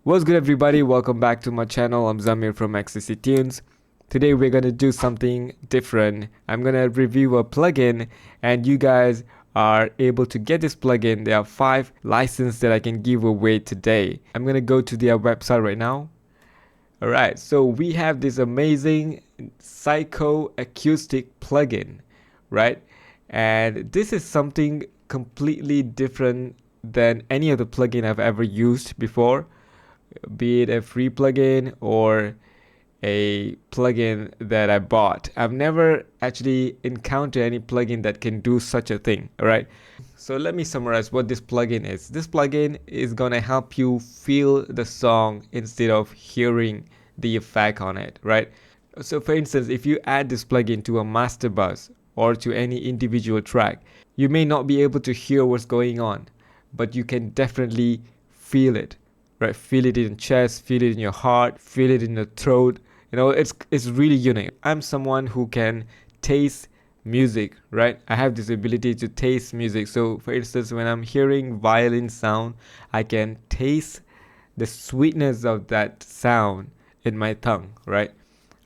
What's good, everybody? Welcome back to my channel. I'm Zamir from XCC Tunes. Today we're gonna do something different. I'm gonna review a plugin and you guys are able to get this plugin. There are 5 licenses that I can give away today. I'm gonna go to their website right now. Alright, so we have this amazing psycho acoustic plugin, right? And this is something completely different than any other plugin I've ever used before, be it a free plugin or a plugin that I bought. I've never actually encountered any plugin that can do such a thing. All right. So let me summarize what this plugin is. This plugin is gonna help you feel the song instead of hearing the effect on it, right? So for instance, if you add this plugin to a master bus or to any individual track, you may not be able to hear what's going on, but you can definitely feel it, right? Feel it in your chest, feel it in your heart, feel it in your throat. It's really unique. I'm someone who can taste music, right? I have this ability to taste music. So for instance, when I'm hearing violin sound, I can taste the sweetness of that sound in my tongue, right?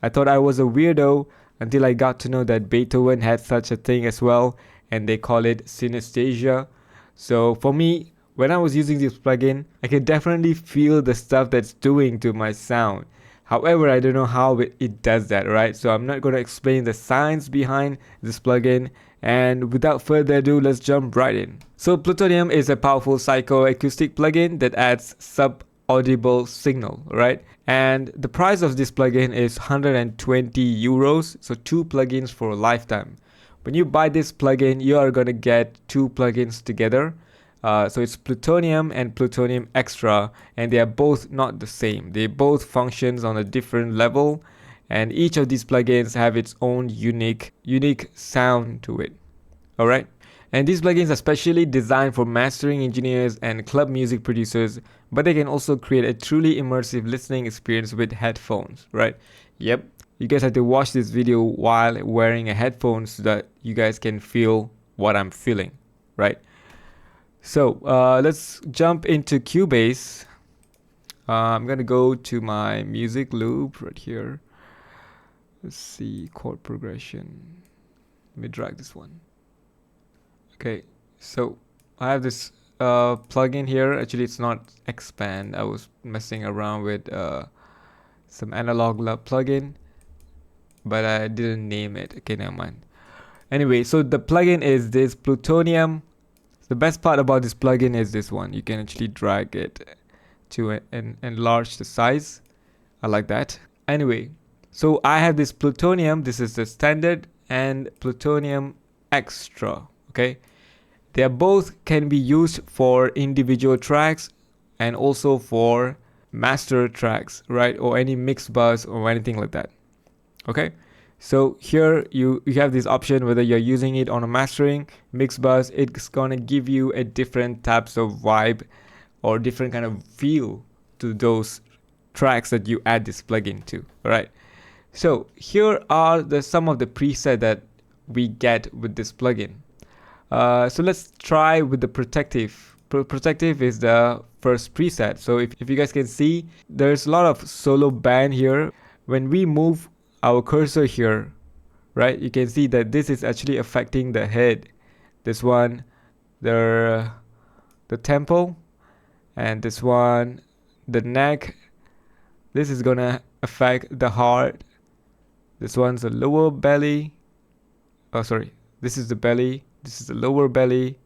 I thought I was a weirdo until I got to know that Beethoven had such a thing as well, and they call it synesthesia. So for me, when I was using this plugin, I can definitely feel the stuff that's doing to my sound. However, I don't know how it does that, right? So I'm not going to explain the science behind this plugin. And without further ado, let's jump right in. So Plutonium is a powerful psychoacoustic plugin that adds sub-audible signal, right? And the price of this plugin is 120 euros. So 2 plugins for a lifetime. When you buy this plugin, you are going to get 2 plugins together. So it's Plutonium and Plutonium Extra, and they are both not the same. They both functions on a different level, and each of these plugins have its own unique sound to it. All right. And these plugins are specially designed for mastering engineers and club music producers, but they can also create a truly immersive listening experience with headphones, right? Yep. You guys have to watch this video while wearing a headphone so that you guys can feel what I'm feeling, right? So let's jump into Cubase. I'm gonna go to my music loop right here. Let's see, chord progression. Let me drag this one. Okay, so I have this plugin here. Actually, it's not Expand. I was messing around with some analog plugin, but I didn't name it. Okay, never mind. Anyway, so the plugin is this Plutonium. The best part about this plugin is this one. You can actually drag it to enlarge the size. I like that. Anyway, so I have this Plutonium. This is the standard and Plutonium Extra. Okay, they are both can be used for individual tracks and also for master tracks, right? Or any mix bus or anything like that. Okay. So here you have this option whether you're using it on a mastering mix bus. It's gonna give you a different types of vibe or different kind of feel to those tracks that you add this plugin to. All right. So here are some of the preset that we get with this plugin. So let's try with the protective. Protective is the first preset. So if you guys can see, there's a lot of solo band here. When we move our cursor here, right, you can see that this is actually affecting the head. This one, the temple, and this one, the neck. This is gonna affect the heart. This one's the lower belly. Oh, sorry. This is the belly. This is the lower belly,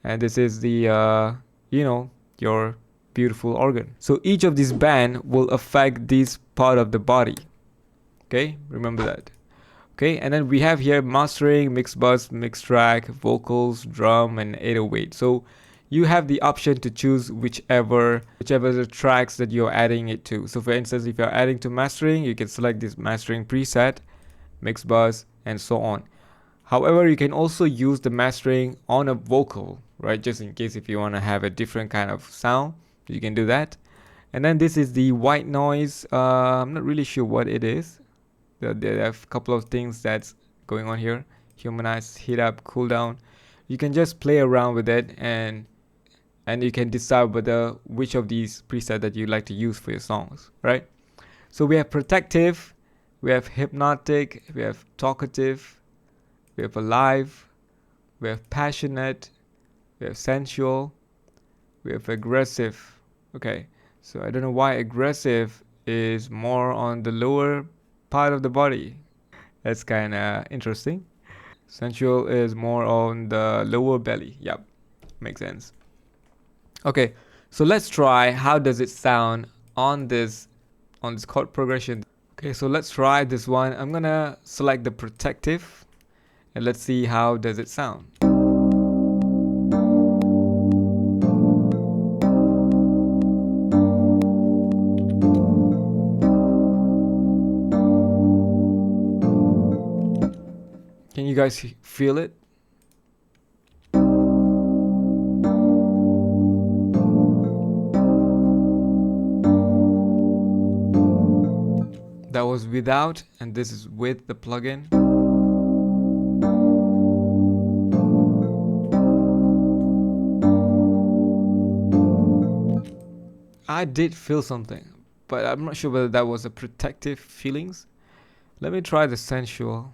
and this is the your beautiful organ. So each of these band will affect this part of the body. Okay, remember that. Okay, and then we have here mastering, mix bus, mix track, vocals, drum, and 808. So you have the option to choose whichever the tracks that you're adding it to. So for instance, if you're adding to mastering, you can select this mastering preset, mix bus, and so on. However, you can also use the mastering on a vocal, right? Just in case if you want to have a different kind of sound, you can do that. And then this is the white noise. I'm not really sure what it is. There are a couple of things that's going on here. Humanize, heat up, cool down. You can just play around with it and and you can decide whether which of these presets that you like to use for your songs, right? So we have protective, we have hypnotic, we have talkative, we have alive, we have passionate, we have sensual, we have aggressive. Okay, so I don't know why aggressive is more on the lower part of the body. That's kind of interesting. Sensual is more on the lower belly. Yep, makes sense. Okay, so let's try how does it sound on this chord progression. Okay, so let's try this one. I'm gonna select the protective and let's see how does it sound. Can you guys feel it? That was without, and this is with the plugin. I did feel something, but I'm not sure whether that was a protective feelings. Let me try the sensual.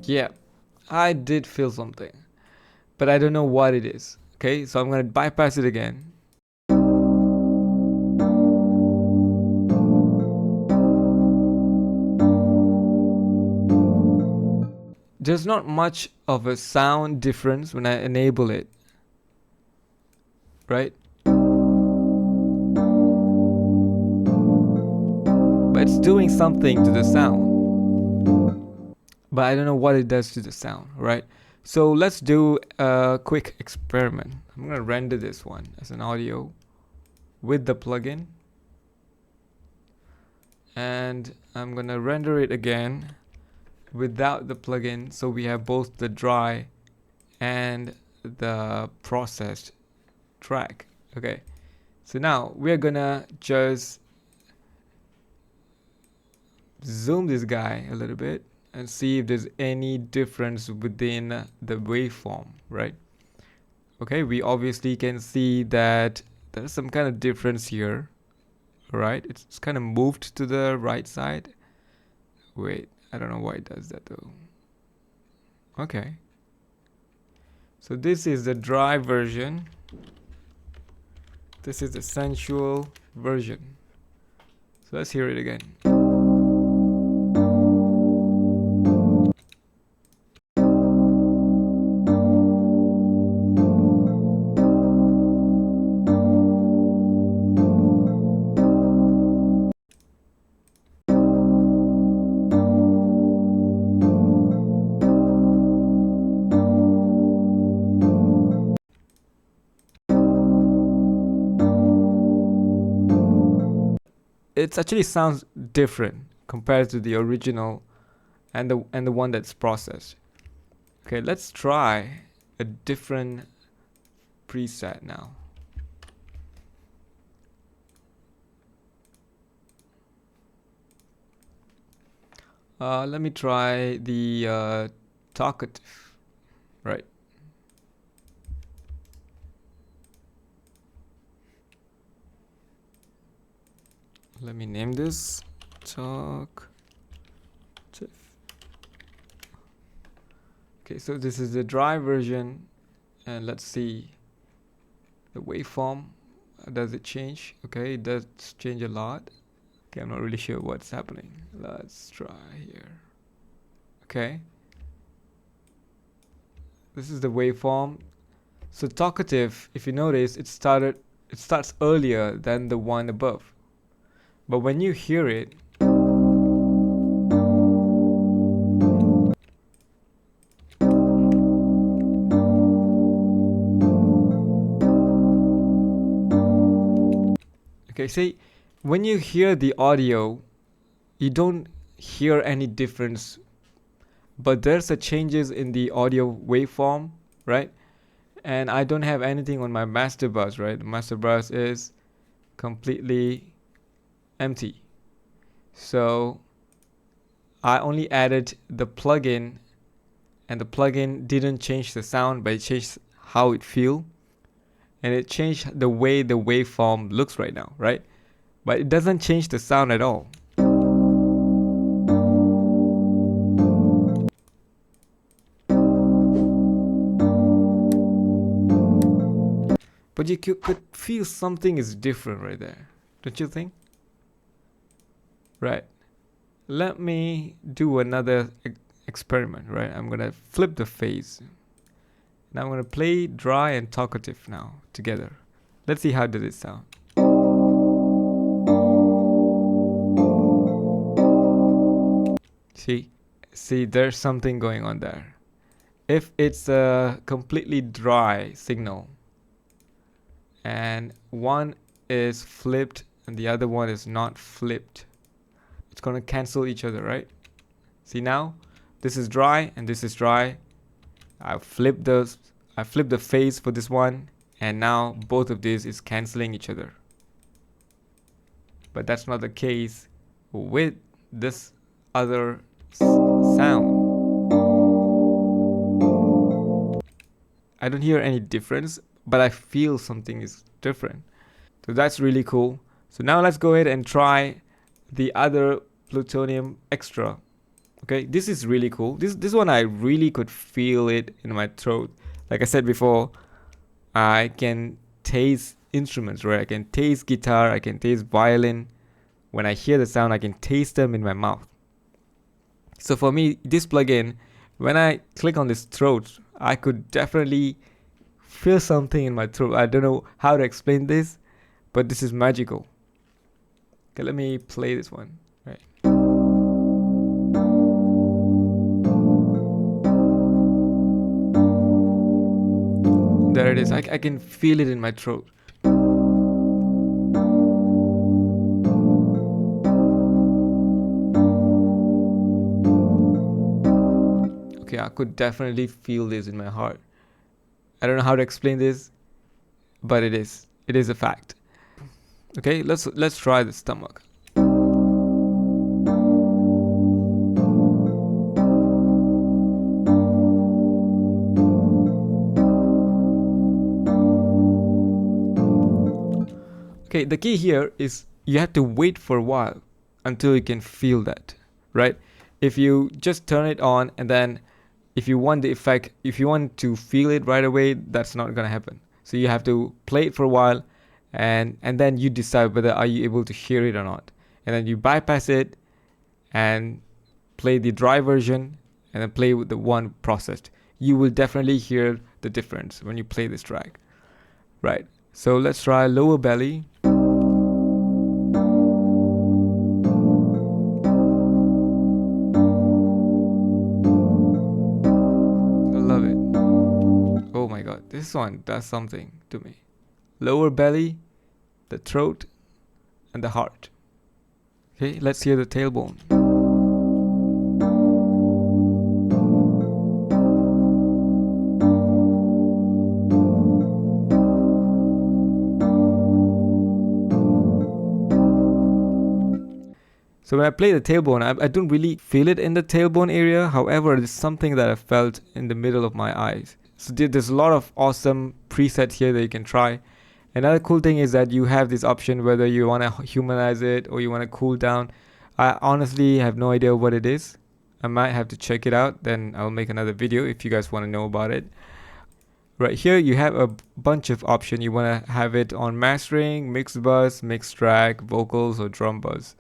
Yeah, I did feel something, but I don't know what it is. Okay, so I'm gonna bypass it again. There's not much of a sound difference when I enable it, right? But it's doing something to the sound. But I don't know what it does to the sound, right? So let's do a quick experiment. I'm gonna render this one as an audio with the plugin. And I'm gonna render it again without the plugin, so we have both the dry and the processed track. Okay, so now we're gonna just zoom this guy a little bit and see if there's any difference within the waveform, right? Okay, we obviously can see that there's some kind of difference here, right? It's kind of moved to the right side. Wait, I don't know why it does that though. Okay, so this is the dry version. This is the sensual version. So let's hear it again. It actually sounds different compared to the original and the one that's processed. Okay, let's try a different preset now. Let me try the talkative, right? Let me name this talkative. Okay, so this is the dry version, and let's see the waveform. Does it change? Okay, it does change a lot. Okay, I'm not really sure what's happening. Let's try here. Okay, this is the waveform. So talkative, if you notice, it starts earlier than the one above. But when you hear it, okay, see, when you hear the audio, you don't hear any difference, but there's a changes in the audio waveform, right? and I don't have anything on my master bus, right? The master bus is completely empty. So I only added the plugin, and the plugin didn't change the sound, but it changed how it feels, and it changed the way the waveform looks right now, right? But it doesn't change the sound at all. But you could feel something is different right there, don't you think? Right. Let me do another experiment, right? I'm gonna flip the phase. Now I'm gonna play dry and talkative now together. Let's see how does it sound. See, there's something going on there. If it's a completely dry signal and one is flipped and the other one is not flipped, it's gonna cancel each other, right? See now, this is dry and this is dry. I flip the phase for this one, and now both of these is canceling each other. But that's not the case with this other sound. I don't hear any difference, but I feel something is different. So that's really cool. So now let's go ahead and try the other Plutonium extra. Okay, this is really cool. This one I really could feel it in my throat. Like I said before, I can taste instruments, right? I can taste guitar, I can taste violin. When I hear the sound, I can taste them in my mouth. So for me, this plugin, when I click on this throat, I could definitely feel something in my throat. I don't know how to explain this, but this is magical. Okay, let me play this one. Right. There it is. I can feel it in my throat. Okay, I could definitely feel this in my heart. I don't know how to explain this, but it is. It is a fact. Okay, let's try the stomach. Okay, the key here is you have to wait for a while until you can feel that, right? If you just turn it on and then if you want the effect, if you want to feel it right away, that's not gonna happen. So you have to play it for a while, and then you decide whether are you able to hear it or not. And then you bypass it and play the dry version and then play with the one processed. You will definitely hear the difference when you play this track. Right. So let's try lower belly. Oh my god, this one does something to me. Lower belly, the throat, and the heart. Okay, let's hear the tailbone. So when I play the tailbone, I don't really feel it in the tailbone area. However, it's something that I felt in the middle of my eyes. So there's a lot of awesome presets here that you can try. Another cool thing is that you have this option whether you want to humanize it or you want to cool down. I honestly have no idea what it is. I might have to check it out. Then I'll make another video if you guys want to know about it. Right here you have a bunch of options. You want to have it on mastering, mix bus, mix track, vocals, or drum bus.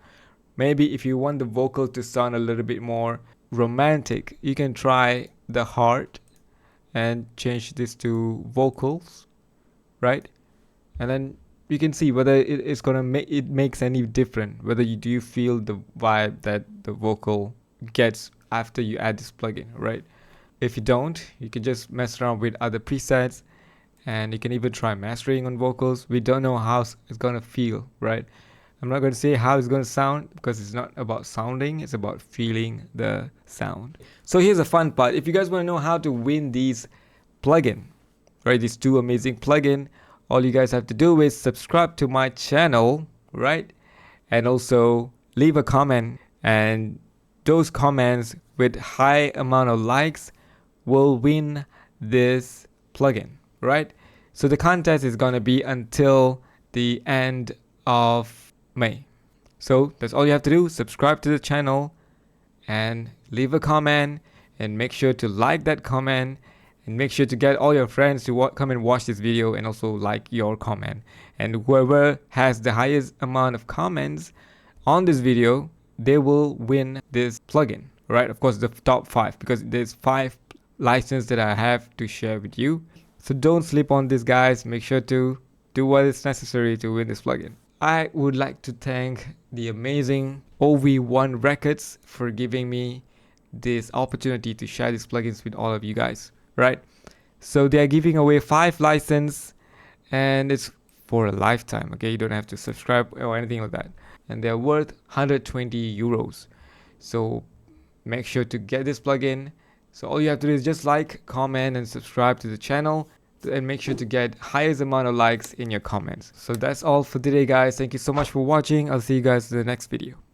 Maybe if you want the vocal to sound a little bit more romantic, you can try the heart and change this to vocals, right? And then you can see whether it's gonna make it makes any different. Whether do you feel the vibe that the vocal gets after you add this plugin, right? If you don't, you can just mess around with other presets, and you can even try mastering on vocals. We don't know how it's gonna feel, right? I'm not going to say how it's going to sound because it's not about sounding, it's about feeling the sound. So here's the fun part. If you guys want to know how to win these plugin, right? These two amazing plugin. All you guys have to do is subscribe to my channel, right? And also leave a comment, and those comments with high amount of likes will win this plugin, right? So the contest is gonna be until the end of May. So that's all you have to do. Subscribe to the channel and leave a comment, and make sure to like that comment, and make sure to get all your friends to come and watch this video and also like your comment. And whoever has the highest amount of comments on this video, they will win this plugin, right? Of course, the top 5, because there's 5 licenses that I have to share with you. So don't sleep on this, guys. Make sure to do what is necessary to win this plugin. I would like to thank the amazing OV1 Records for giving me this opportunity to share these plugins with all of you guys, right? So they are giving away 5 licenses, and it's for a lifetime, okay? You don't have to subscribe or anything like that. And they're worth 120 euros. So make sure to get this plugin. So all you have to do is just like, comment, and subscribe to the channel, and make sure to get highest amount of likes in your comments. So that's all for today, guys. Thank you so much for watching. I'll see you guys in the next video.